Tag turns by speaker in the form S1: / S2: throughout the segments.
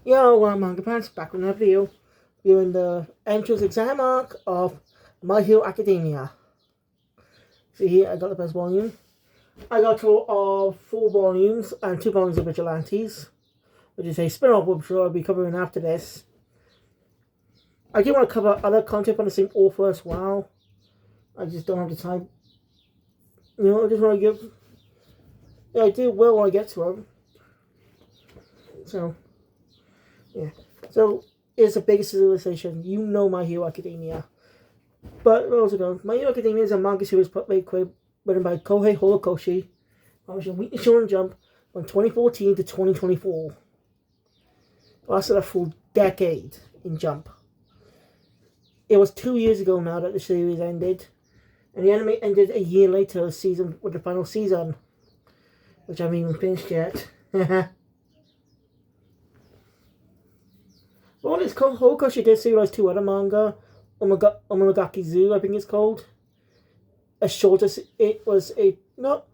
S1: Yo, Manga Pants, back with another video. Viewing the entrance exam arc of My Hero Academia. See here, I got the first volume. I got a total of 4 volumes and 2 volumes of Vigilantes, which is a spin-off which I'll be covering after this. I do want to cover other content from the same author as well. I just don't have the time. I just want to give... Yeah, I do well when I get to them. So... yeah, so it's the biggest civilization. You know My Hero Academia. But also don't. My Hero Academia is a manga series written by Kohei Horikoshi, published in Weekly Shonen Jump from 2014 to 2024. It lasted a full decade in Jump. It was 2 years ago now that the series ended, and the anime ended a year later with the final season, which I haven't even finished yet. Well, it's called Horikoshi did serialize 2 other manga. Omonogaki Zoo, I think it's called. As short as it was a not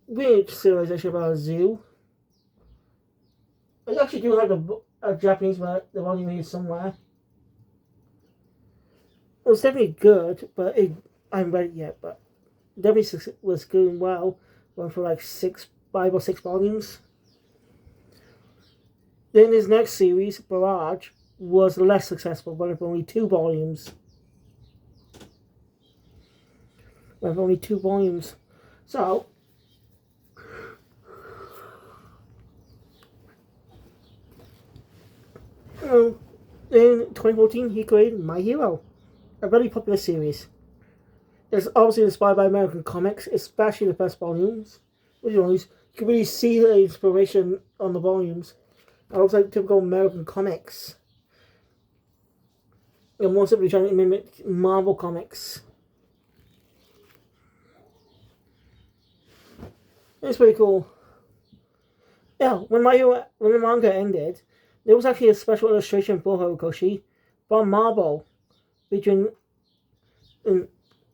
S1: weird serialization about a zoo. I actually do have a Japanese one, the volume here somewhere. It was definitely good, but I haven't read it yet, but definitely was going well. Went for like 5 or 6 volumes. Then his next series, Barrage, was less successful, but with only 2 volumes. So, in 2014, he created My Hero, a very popular series. It's obviously inspired by American comics, especially the first volumes. You can really see the inspiration on the volumes. It looks like typical American comics. They're more simply trying to mimic Marvel comics. It's pretty cool. Yeah, when the manga ended, there was actually a special illustration for Horikoshi from Marvel, featuring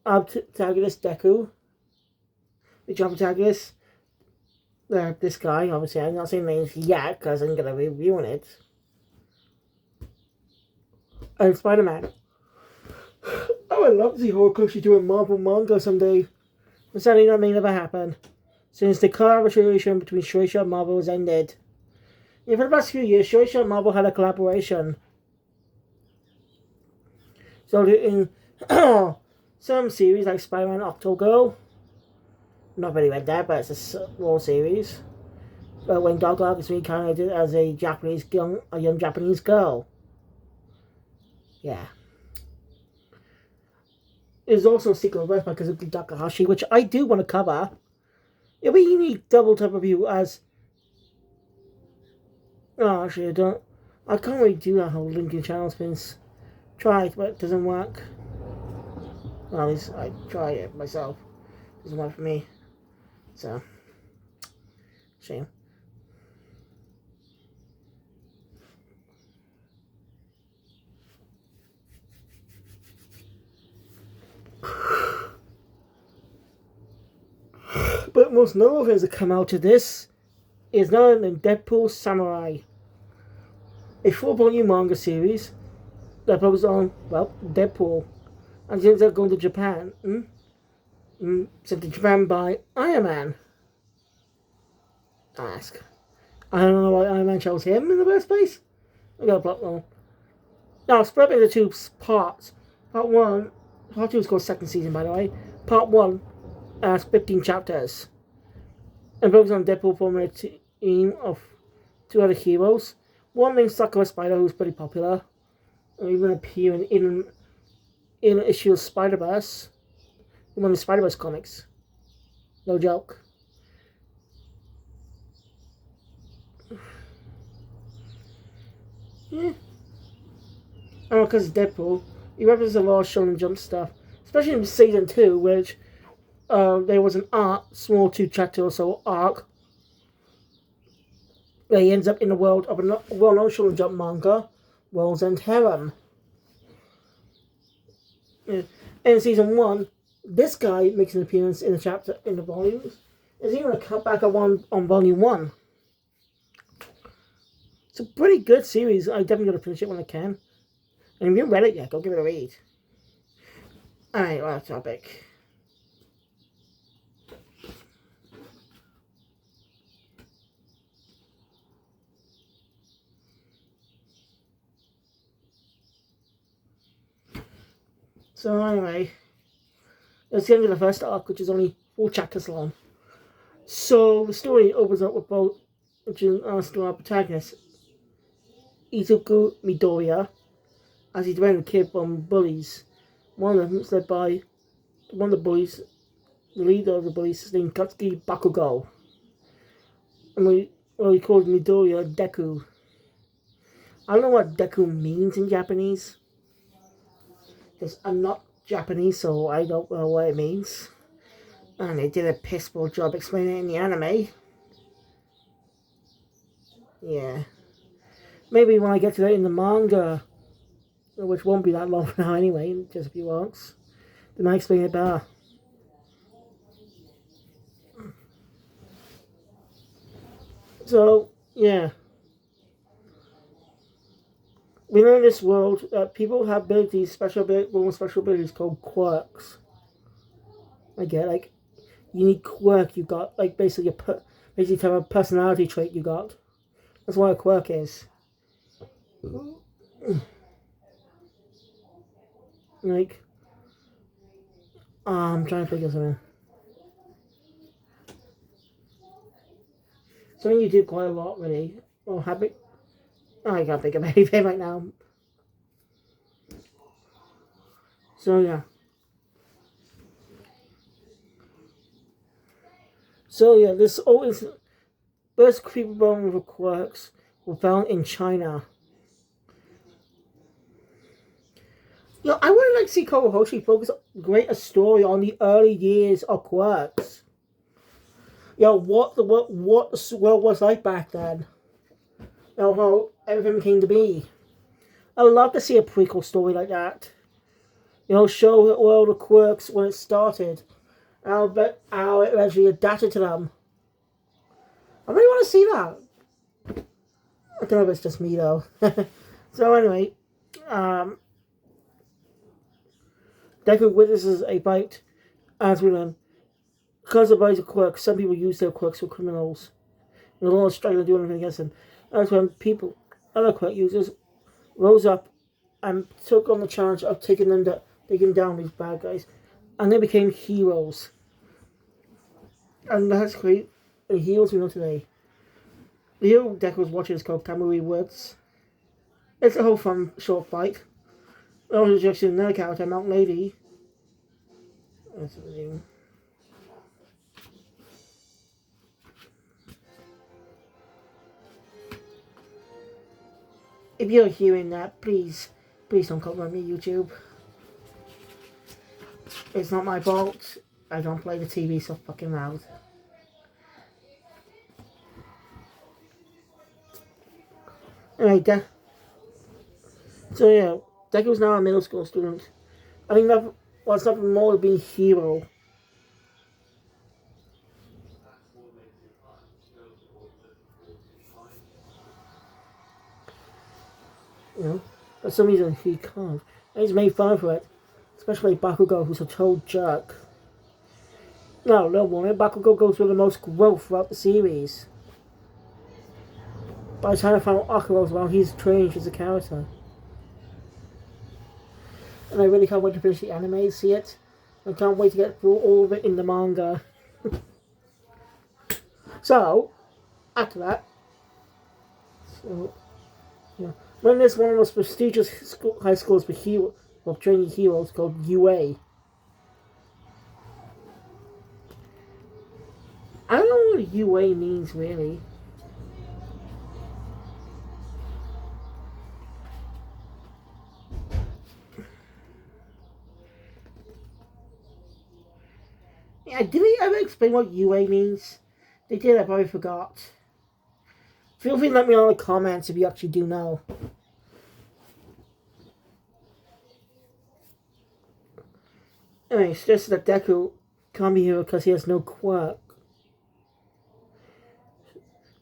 S1: protagonist Deku, the protagonist. This guy, obviously, I'm not saying names yet because I'm gonna be reviewing it. And Spider-Man. I would love to see Horikoshi do a Marvel manga someday. But sadly, that may never happen, since the collaboration between Shueisha and Marvel has ended. For the past few years, Shueisha and Marvel had a collaboration. So in some series like Spider-Man Octogirl, not really read that, but it's a small series. But when Dog Arc is reincarnated as a young Japanese girl. Yeah. There's also Secret of Earth by Kazuki Takahashi, which I do want to cover. It'll be a unique double type review as... Oh, actually, I don't... I can't really do that whole linking channel spins. Tried, but it doesn't work. Well, at least I tried it myself. It doesn't work for me. So... shame. But most notable things that come out of this is none than Deadpool Samurai, a 4-volume manga series that focuses on, well, Deadpool, and since they're going to Japan, sent to Japan by Iron Man. Ask. I don't know why Iron Man chose him in the first place. I got a plot wrong. Now, split into 2 parts. Part 2 is called Second Season, by the way. Part 1 has 15 chapters. And focuses on Deadpool forming a team of 2 other heroes. One named Sakura Spider, who's pretty popular, and even appearing in an issue of Spider-Verse, in one of the Spider-Verse comics. No joke. Yeah. And because it's Deadpool, he represents a lot of Shonen Jump stuff, especially in season 2, which there was an small 2-chapter or so arc where he ends up in the world of a well-known Shonen Jump manga, World's End Harem. In season 1, this guy makes an appearance in the volumes. There's even a cutback on volume 1. So a pretty good series. I definitely gotta finish it when I can. And if you haven't read it yet, go give it a read. Alright, last topic. So anyway, it's the end of the first arc, which is only 4 chapters long. So the story opens up with both, which is our protagonist, Izuku Midoriya, as he's defending a kid from bullies. One of them is led by one of the bullies, the leader of the bullies is named Katsuki Bakugo. And he calls Midoriya Deku. I don't know what Deku means in Japanese. Because I'm not Japanese, so I don't know what it means. And they did a piss poor job explaining it in the anime. Yeah. Maybe when I get to that in the manga, which won't be that long from now anyway, just a few arcs, they might explain it better. So, yeah. We know in this world that people have abilities, special abilities called quirks. I get like unique quirk you got, like basically type of personality trait you got. That's what a quirk is. Like, I'm trying to figure something. Something you do quite a lot, really. Or habit. Oh, I can't think of anything right now. So yeah. This always first creepy bone with quirks were found in China. I would like to see Kobahoshi focus create a story on the early years of quirks. What the world was like back then. How everything came to be. I'd love to see a prequel story like that. Show the world of quirks when it started. How it eventually adapted to them. I really want to see that. I don't know if it's just me though. So anyway, Deku witnesses a fight as we learn. Because of Isaac quirks, some people use their quirks for criminals. And the law is struggling to do anything against them. That's when other quirk users, rose up and took on the challenge of taking down these bad guys. And they became heroes. And that's great. The heroes we know today. The hero Deku was watching is called Kamui Woods. It's a whole fun short fight. I was introduced another character, Mount Lady. That's the name. If you're hearing that, please don't comment me, YouTube. It's not my fault. I don't play the TV so fucking loud. Anyway, Deku's now a middle school student. I think it's nothing more than being a hero. For some reason he can't. And he's made fun for it. Especially Bakugo, who's a total jerk. No woman, Bakugo goes through the most growth throughout the series. By the time I found Akira as well, he's changed as a character. And I really can't wait to finish the anime and see it. I can't wait to get through all of it in the manga. So, after that, when there's one of the most prestigious high schools for training heroes called UA. I don't know what UA means really. Yeah, did they ever explain what UA means? They did, I probably forgot. Feel free to let me know in the comments if you actually do know. Anyway, it's just that Deku can't be here because he has no quirk.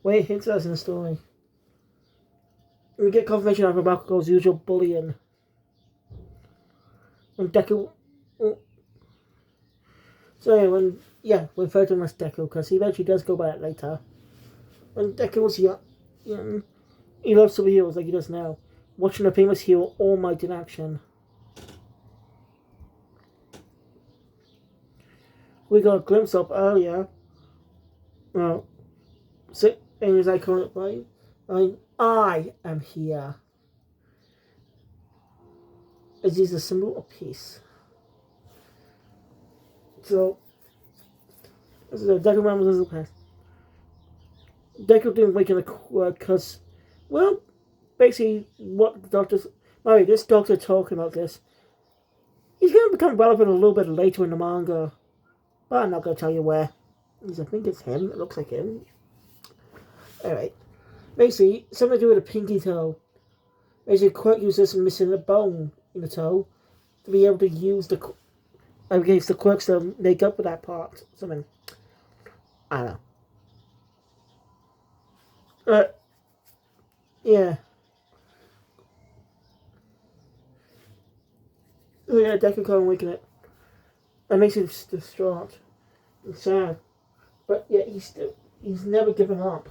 S1: Wait, it hints us in the story. we get confirmation of Bakugo's usual bullying. And Deku... So when refer to him as Deku, because he eventually does go by it later. When Deku was young, he loves superheroes like he does now, watching the famous hero All Might in action. We got a glimpse of earlier. In his iconic line, I am here. As he's a symbol of peace. So, Deku remembers his past. Deku didn't wake in the quirk because, well, basically, what the doctor's... this doctor talking about this. He's going to become relevant a little bit later in the manga. But I'm not going to tell you where. I think it's him. It looks like him. Alright. Basically, something to do with a pinky toe. Basically, Quirk uses missing a bone in the toe to be able to use the quirks to make up for that part. Something. I don't know. Yeah. Oh yeah, Deku can't awaken it. That makes him distraught and sad. But yeah, he's never given up.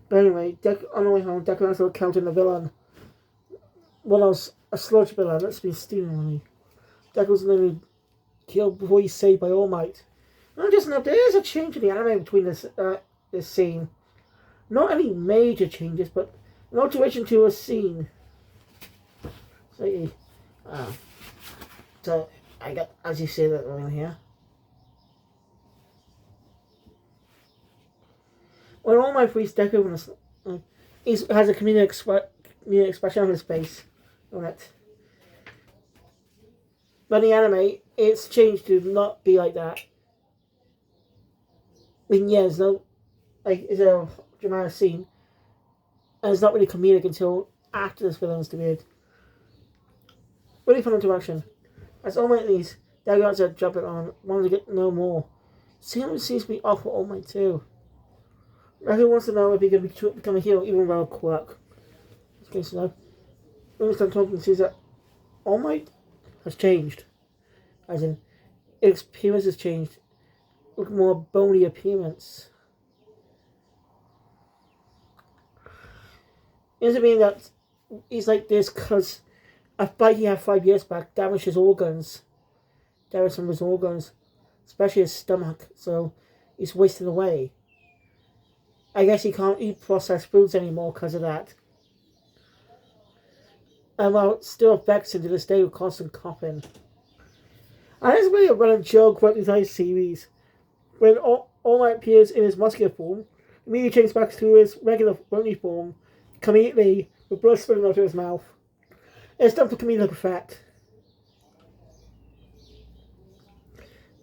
S1: But anyway, on the way home, Deku has to encounter the villain. Well, I was a sludge villain that's been stealing money. Deku's literally killed before he's saved by All Might. And just know there is a change in the anime between this scene. Not any major changes, but an alteration to a scene. So I got, as you see that over here. When All Might frees Deku, he has a comedic expression on his face on it. But in the anime, it's changed to not be like that. I mean, yeah, there's no, it's a dramatic scene, and it's not really comedic until after this villain's debuted. Really fun interaction. As All Might leaves, Deku has to jump it on, wanting to get to know more. Seems to be off for All Might too. Deku wants to know if he can become a hero even without a quirk. Okay, so when we start talking, sees that All Might has changed. As in, its appearance has changed. Look more bony appearance. It doesn't mean that he's like this because a fight he had 5 years back damaged his organs. Damaged some of his organs, especially his stomach, so he's wasting away. I guess he can't eat processed foods anymore because of that. And while it still affects him to this day with constant coughing. And it's really a running joke throughout the entire series. When All Might appears in his muscular form, immediately changes back to his regular bony form, immediately with blood spilling out of his mouth. It's done for comedic effect.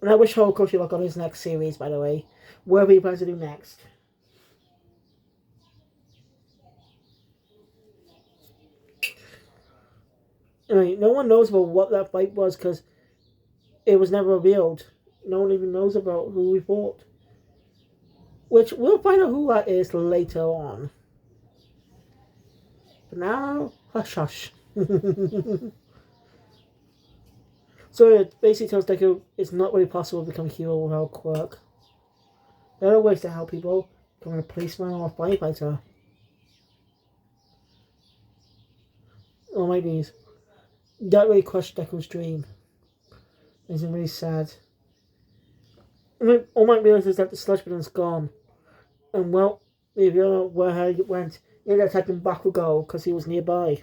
S1: And I wish Horikoshi luck on his next series, by the way. Whatever he plans to do next. Anyway, no one knows about what that fight was because it was never revealed. No one even knows about who we fought. Which we'll find out who that is later on. But now, hush hush. So it basically tells Deku it's not really possible to become a hero without quirk. There are ways to help people, become a policeman or a firefighter. Oh my knees. That really crushed Deku's dream. It's really sad. All Might realizes that the sludge villain's gone. And well, if you don't know where he went, he ended up typing Bakugo because he was nearby.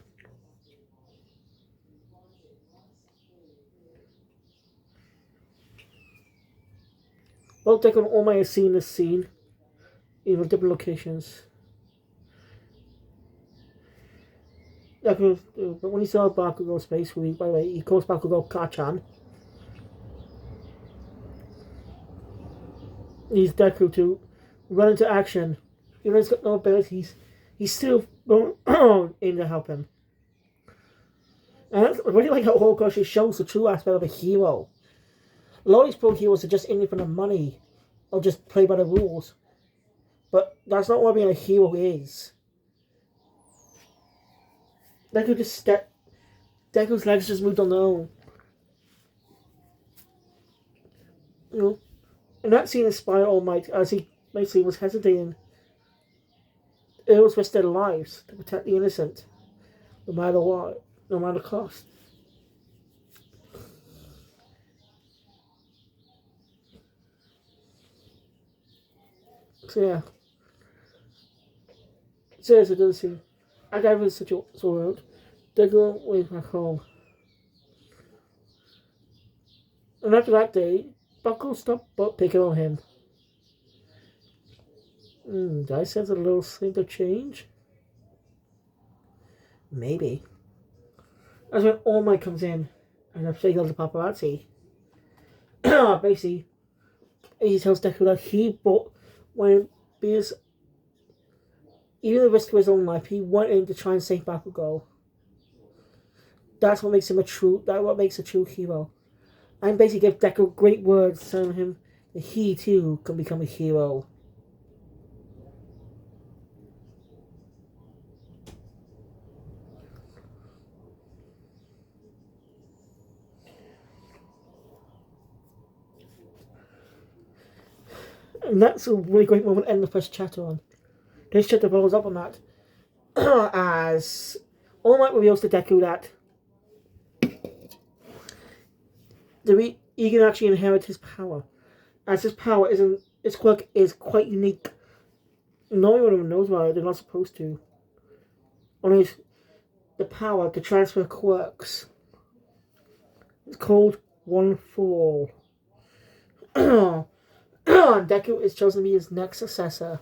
S1: Both Deku and All Might have seen this scene in different locations. Deku, but when he saw Bakugo's face, by the way, he calls Bakugo Kachan. Needs Deku to run into action. Even though he's got no abilities, he's still in to help him. And I really like how Horikoshi shows the true aspect of a hero. A lot of these pro heroes are just in it for the money, or just play by the rules. But that's not what being a hero is. Deku just Deku's legs just moved on their own. You know, and that scene inspired All Might as he basically was hesitating. It was risk their lives to protect the innocent, no matter what, no matter the cost. So yeah. Seriously, doesn't seem. I got rid such a world. They go way back home. And after that day, Buckle stopped picking on him. Did I sense a little hint of change? Maybe. That's when All Might comes in and I'm saying the paparazzi. Basically, he tells Deku that he bought when because even at the risk of his own life, he went in to try and save Bakugo. That's what makes him what makes a true hero. And basically give Deku great words telling him that he too can become a hero. And that's a really great moment to end the first chapter on. This chapter follows up on that. As All Might reveals to Deku that he can actually inherit his power. As his power his quirk is quite unique. No one knows about it, they're not supposed to. Only the power to transfer quirks. It's called One for All. Deku is chosen to be his next successor.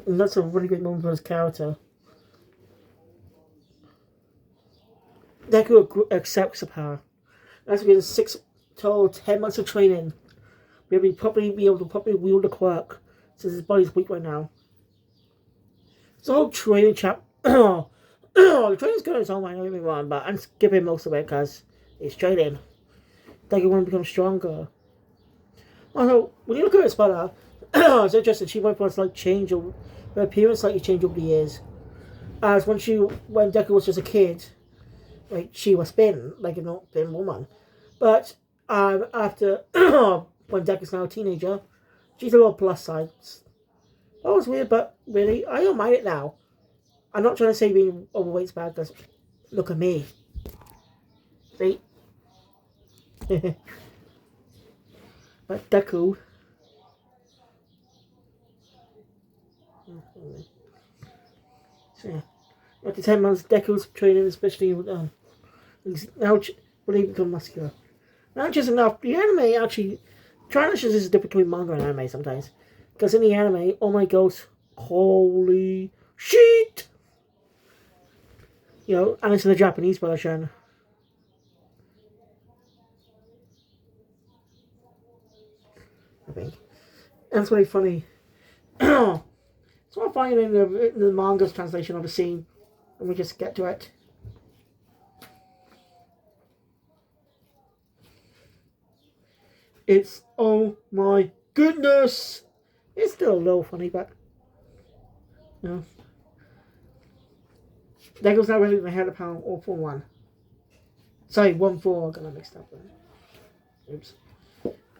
S1: And that's a really great moment for his character. Deku accepts the power. That's been 10 months of training. Be able to properly wield the quirk, since his body's weak right now. It's a whole training chap. The training's good on its own, I don't get me wrong, but I'm skipping most of it because it's training. Deku want to become stronger. Also, when you look at his brother, it's interesting. She went for a slight change, her appearance slightly changed over the years. As when Deku was just a kid, like she was thin, like a not thin woman. But after when Deku's now a teenager, she's a little plus size. That was weird, but really, I don't mind it now. I'm not trying to say being overweight's bad, because look at me. See? But Deku. So, yeah. After 10 months, Deku's training, especially he's now really become muscular. Not just enough, the anime actually. Transitions is different between manga and anime sometimes. Because in the anime, All Might goes, holy shit! You know, and it's in the Japanese version. I think. And it's really funny. So I'll find in the manga's translation of the scene. And we just get to it. It's, oh my goodness! It's still a little funny, but you know. Degu's not really the head of power all for one. Sorry, 1-4, I got that mixed up there. Oops.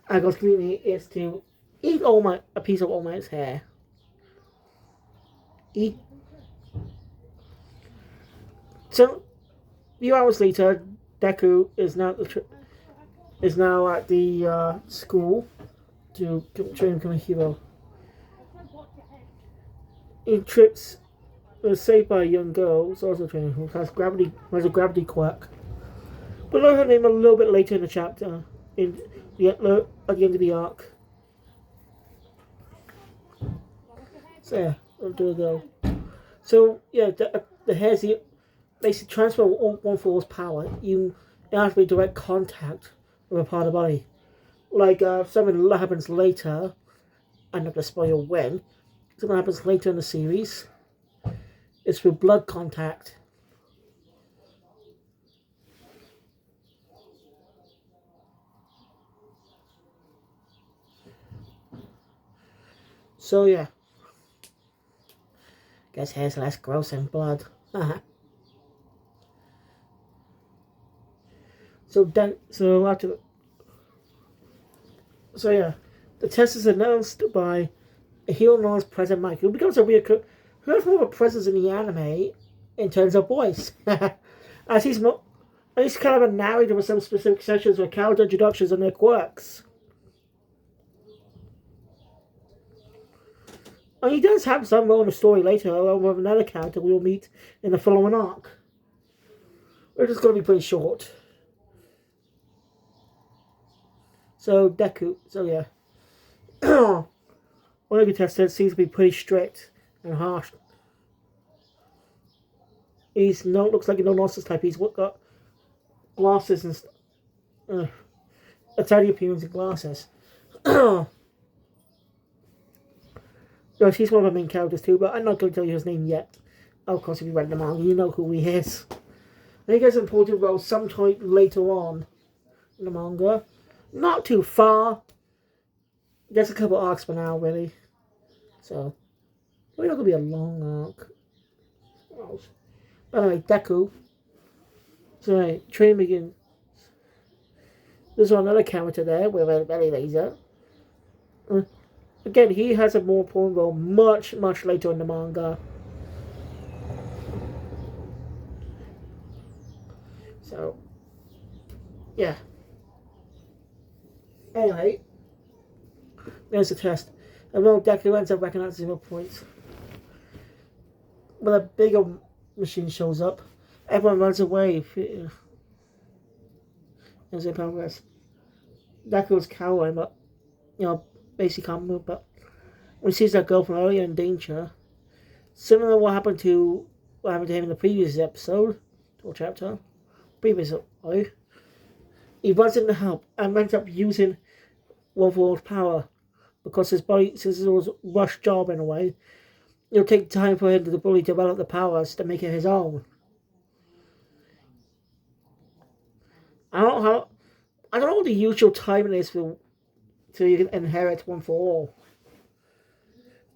S1: Ago's community is to eat a piece of All Might's hair. Eat. So, a few hours later, Deku is now at the school to train to become a hero. In trips was saved by a young girl who's also training, who has a gravity quirk. We'll learn her name a little bit later in the chapter, at the end of the arc. So yeah, I'll do a go. So yeah, the hair's basically transfer One for All's power. It has to be direct contact with a part of the body. Like something that happens later. I'm not going to spoil when. Something happens later in the series. It's with blood contact. So yeah. Guess hair's less gross than blood. So after so yeah. The test is announced by a hero known as President Mike, who becomes a reoccurring who has more of a presence in the anime in terms of voice. As he's kind of a narrator with some specific sessions with character introductions and their quirks. And he does have some role in the story later, along with another character we will meet in the following arc. Which is going to be pretty short. So, Deku. So, yeah. One of the contestants seems to be pretty strict and harsh. Looks like a no-nonsense type. He's got glasses and a tidy appearance and glasses. No, she's one of the main characters too, but I'm not going to tell you his name yet. Of course, if you read the manga, you know who he is. I think he has an important role sometime later on in the manga. Not too far. Just a couple arcs for now, really. So, it's not going to be a long arc. But anyway, Deku. So, anyway, training begins. There's another character there with a belly laser. Again, he has a more important role much, much later in the manga. So, yeah. Anyway, there's the test. And well, Deku ends up recognizing 0 points. When a bigger machine shows up, everyone runs away. As they progress. Deku was cowering, but, basically can't move, but when he sees that girl from earlier in danger, similar to what happened to him in the previous episode, or chapter, he runs in to help and ends up using Wolverworld's power because his body, since it was a rush job in a way, it'll take time for him to fully develop the powers to make it his own. I don't know what the usual timing is for so you can inherit one for all.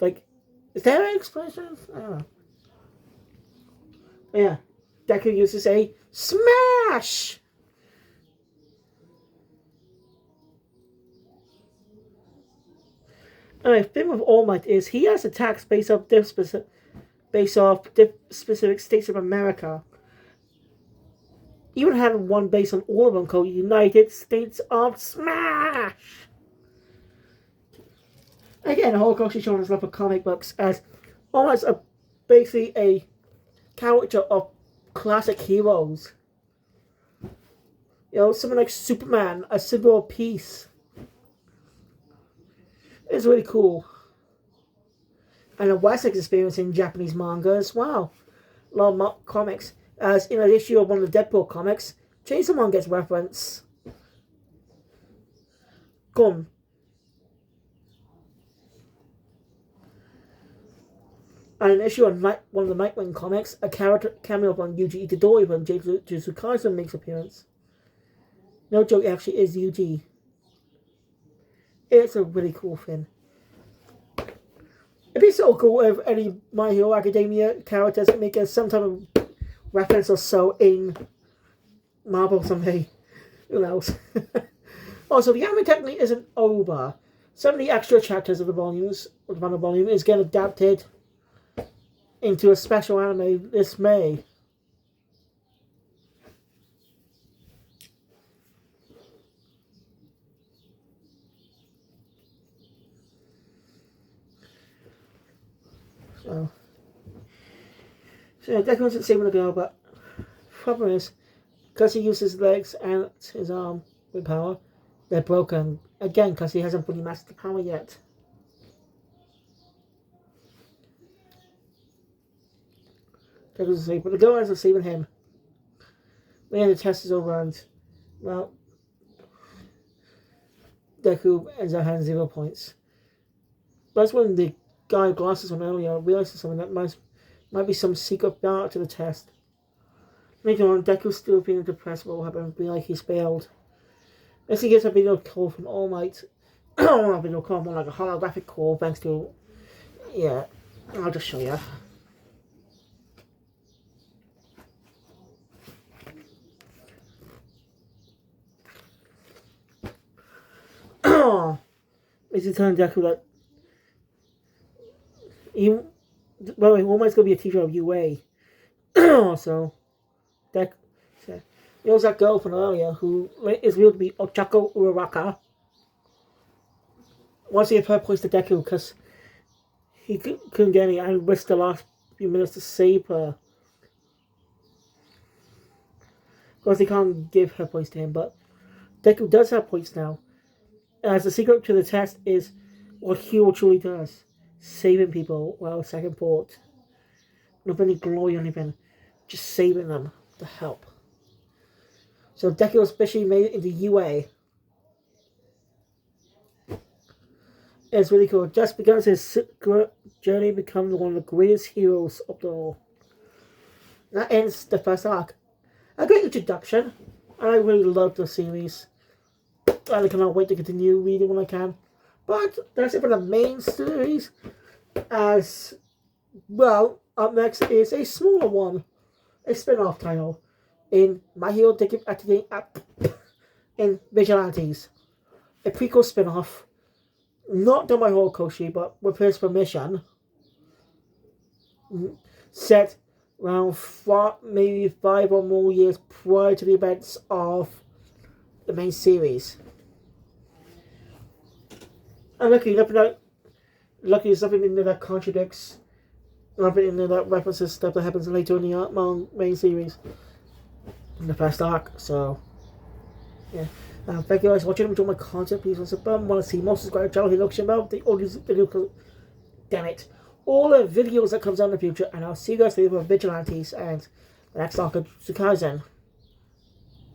S1: Like, is there an expression? I don't know. Yeah. Deku uses a smash! Anyway, the thing with All Might is he has attacks based off specific states of America. Even had one based on all of them called United States of Smash! Again, Horikoshi showing his love for comic books as almost basically a character of classic heroes. Something like Superman, a symbol of peace. It's really cool. And a Wessex experience in Japanese manga as well. A lot of comics. As in an issue of one of the Deadpool comics, Chainsaw Man gets reference. Come. And an issue of one of the Nightwing comics, a character cameo from Yuji Itadori from Jujutsu Kaisen makes appearance. No joke, it actually is Yuji. It's a really cool thing. It'd be so cool if any My Hero Academia characters make some type of reference or so in Marvel someday. Who knows? Also, the anime technically isn't over. Some of the extra chapters of the volume is getting adapted into a special anime this May. So Deku wants to save the girl, but problem is, because he uses his legs and his arm with power, they're broken. Again, because he hasn't fully mastered the power yet. Deku's asleep, but the girl ends up saving him. Then the test is over and, well, Deku ends up having 0 points. That's when the guy with glasses on earlier realizes something that might be some secret bar to the test. Later on, Deku's still feeling depressed about what happened and feeling like he's failed. As he gets a video call from All Might, not a video call, more like a holographic call, thanks to Yeah, I'll just show you. This is telling Deku that you, well, All Might's gonna be a teacher of UA. So, Deku, there was that girl from earlier who is revealed to be Ochako Uraraka. Wants to give her points to Deku because he couldn't get any and risked the last few minutes to save her. Of course, he can't give her points to him, but Deku does have points now. As the secret to the test is what Hero truly does. Saving people while second thought. Not any glory or anything. Just saving them to help. So Deku especially made it into UA. It's really cool. Just begun his secret journey to become one of the greatest heroes of them all. That ends the first arc. A great introduction. And I really love the series. I cannot wait to continue reading when I can. But that's it for the main series. As well, up next is a smaller one. A spin-off title. In My Hero Academia in Vigilantes. A prequel spin-off. Not done by Horikoshi, but with his permission. Set around maybe 5 or more years prior to the events of the main series. And luckily, there's something in there that contradicts, nothing in there that references stuff that happens later in the main series, in the first arc. So, yeah. Thank you guys for watching. Enjoy my content. Please subscribe. Want to see more? Subscribe to the channel. Hit notification bell. The all these videos. Damn it! All the videos that comes out in the future, and I'll see you guys later for Vigilantes and the next arc of Tsukaizen.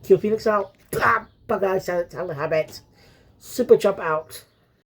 S1: Kill Phoenix out. Bye guys. Tell the habit. Super jump out.